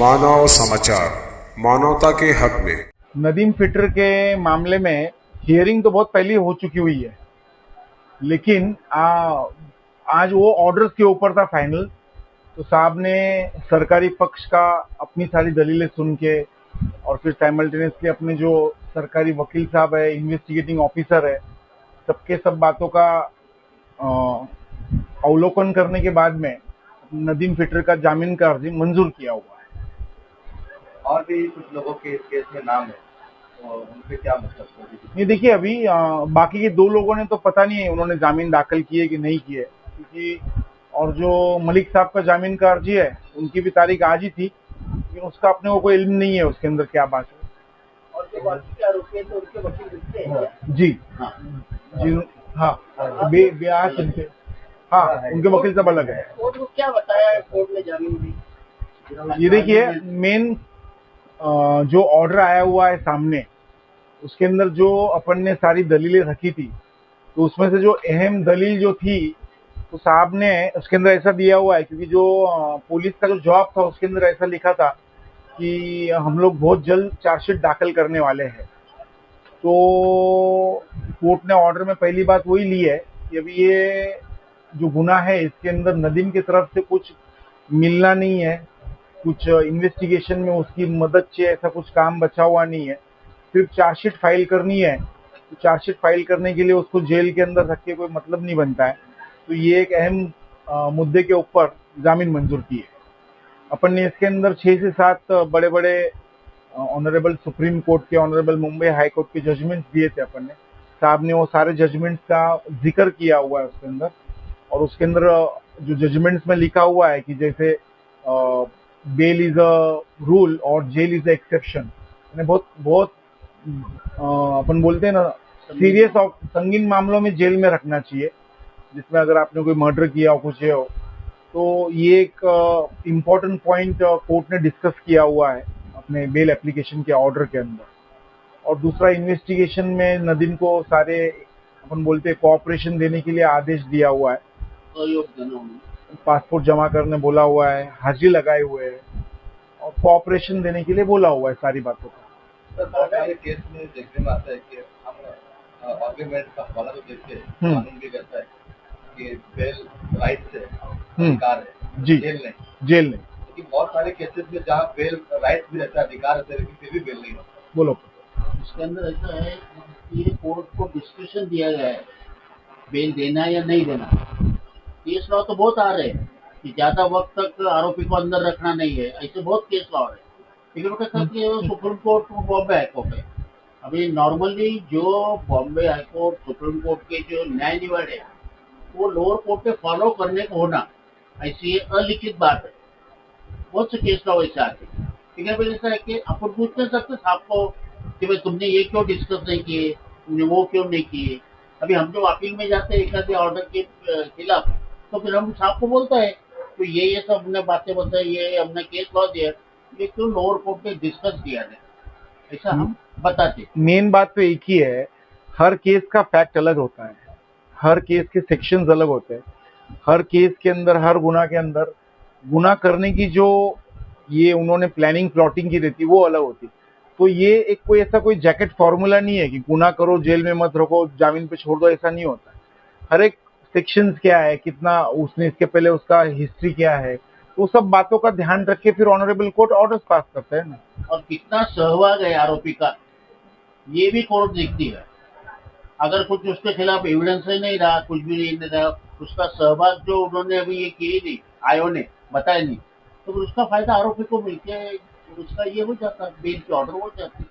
मानव समाचार, मानवता के हक में। नदीम फिटर के मामले में हियरिंग तो बहुत पहले हो चुकी हुई है, लेकिन आज वो ऑर्डर्स के ऊपर था फाइनल। तो साहब ने सरकारी पक्ष का अपनी सारी दलीलें सुन के और फिर साइमल्टेनियसली अपने जो सरकारी वकील साहब है, इन्वेस्टिगेटिंग ऑफिसर है, सबके सब बातों का अवलोकन करने के बाद में नदीम फिटर का जामीन का अर्जी मंजूर किया हुआ है। और भी कुछ लोगों के इस केस में नाम है, तो उनके क्या मतलब? ये देखिए, अभी बाकी के दो लोगों ने तो पता नहीं है उन्होंने जामीन दाखिल किए कि नहीं किए, क्योंकि और जो मलिक साहब का जामीन का अर्जी है उनकी भी तारीख आज ही थी, लेकिन उसका अपने को कोई इल्म नहीं है उसके अंदर क्या बात है। और जो बाकी के आरोपी हैं तो उनके वकील दिखते हैं क्या? जी हाँ, जी हाँ, ब्याज उनके, हाँ, उनके वकील सब अलग है। कोर्ट को क्या बताया कोर्ट ने जामीन दी? ये देखिए, मेन जो ऑर्डर आया हुआ है सामने, उसके अंदर जो अपन ने सारी दलीलें रखी थी, तो उसमें से जो अहम दलील जो थी, तो साहब ने उसके अंदर ऐसा दिया हुआ है, क्योंकि जो पुलिस का जो जवाब था उसके अंदर ऐसा लिखा था कि हम लोग बहुत जल्द चार्जशीट दाखिल करने वाले हैं। तो कोर्ट ने ऑर्डर में पहली बात वही ली है कि अभी ये जो गुनाह है इसके अंदर नदीम की तरफ से कुछ मिलना नहीं है, कुछ इन्वेस्टिगेशन में उसकी मदद से ऐसा कुछ काम बचा हुआ नहीं है, सिर्फ चार्जशीट फाइल करनी है। तो चार्जशीट फाइल करने के लिए उसको जेल के अंदर रख के कोई मतलब नहीं बनता है। तो ये एक अहम मुद्दे के ऊपर जामीन मंजूर की है। अपन ने इसके अंदर 6 से 7 बड़े बड़े ऑनरेबल सुप्रीम कोर्ट के, ऑनरेबल मुंबई हाई कोर्ट के जजमेंट्स दिए थे अपन ने। साहब ने वो सारे जजमेंट्स का जिक्र किया हुआ है उसके अंदर, और उसके अंदर जो जजमेंट्स में लिखा हुआ है कि जैसे बेल इज अ रूल और जेल इज अ एक्सेप्शन। बहुत बहुत अपन बोलते हैं ना, सीरियस और संगीन मामलों में जेल में रखना चाहिए, जिसमें अगर आपने कोई मर्डर किया हो, कुछ हो। तो ये एक इम्पोर्टेंट पॉइंट कोर्ट ने डिस्कस किया हुआ है अपने बेल एप्लीकेशन के ऑर्डर के अंदर। और दूसरा, इन्वेस्टिगेशन में नदीम को सारे अपन बोलते हैं कोऑपरेशन देने के लिए आदेश दिया हुआ है, पासपोर्ट जमा करने बोला हुआ है, हाजिरी लगाए हुए है और कोऑपरेशन देने के लिए बोला हुआ है सारी बातों का। सर, बहुत सारे केस में देखने में आता है कि हम आर्ग्यूमेंट का हवाला तो देते हैं, कानून भी कहता है कि बेल राइट से अधिकार है, जी, जेल नहीं। लेकिन बहुत सारे केसेस में जहाँ बेल राइट भी रहता है, अधिकार रहता है, लेकिन फिर भी बेल नहीं होता। बोलो। इसके अंदर ऐसा है कि कोर्ट को डिस्क्रिप्शन दिया गया है बेल देना या नहीं देना। केस लॉ तो बहुत आ रहे हैं कि ज्यादा वक्त तक आरोपी को अंदर रखना नहीं है, ऐसे बहुत केस लॉ है। लेकिन कहता कि सुप्रीम कोर्ट बॉम्बे हाईकोर्ट है। अभी नॉर्मली जो बॉम्बे हाईकोर्ट, सुप्रीम कोर्ट के जो न्याय निवाड़ है वो लोअर कोर्ट में फॉलो करने को होना, ऐसी अलिखित बात है। बहुत से केस लॉ ऐसे आते हैं। लेकिन अभी ऐसा है कि अपन पूछ नहीं सकते आपको कि भाई तुमने ये क्यों डिस्कस नहीं किए, तुमने वो क्यों नहीं किए। अभी हम जो अपील में जाते हैं एक आधे ऑर्डर के खिलाफ, तो फिर हम साहब को बोलता है तो ये सब हमने बातें बताई, ये हमने केस लॉ दिया, ये क्यों लोअर कोर्ट में डिस्कस किया जाए, ऐसा हम बताते। मेन बात तो एक ही है, हर केस का फैक्ट अलग होता है, हर केस के सेक्शंस अलग होते हैं, हर केस के अंदर, हर गुनाह के अंदर गुनाह करने की जो ये उन्होंने प्लानिंग प्लॉटिंग की रहती वो अलग होती। तो ये एक कोई ऐसा कोई जैकेट फॉर्मूला नहीं है कि गुनाह करो जेल में मत रखो, जामीन पे छोड़ दो, ऐसा नहीं होता। हर एक सेक्शंस क्या है, कितना उसने इसके पहले उसका हिस्ट्री क्या है, वो सब बातों का ध्यान रख के फिर ऑनरेबल कोर्ट ऑर्डर्स पास करता है ना। और कितना सहभाग है आरोपी का ये भी कोर्ट देखती है। अगर कुछ उसके खिलाफ एविडेंस ही नहीं रहा, कुछ भी नहीं रहा, उसका सहभाग जो उन्होंने अभी ये किए नहीं, आयोग ने बताया नहीं, तो उसका फायदा आरोपी को मिलके उसका ये हो जाता है, बेल की ऑर्डर हो जाती है।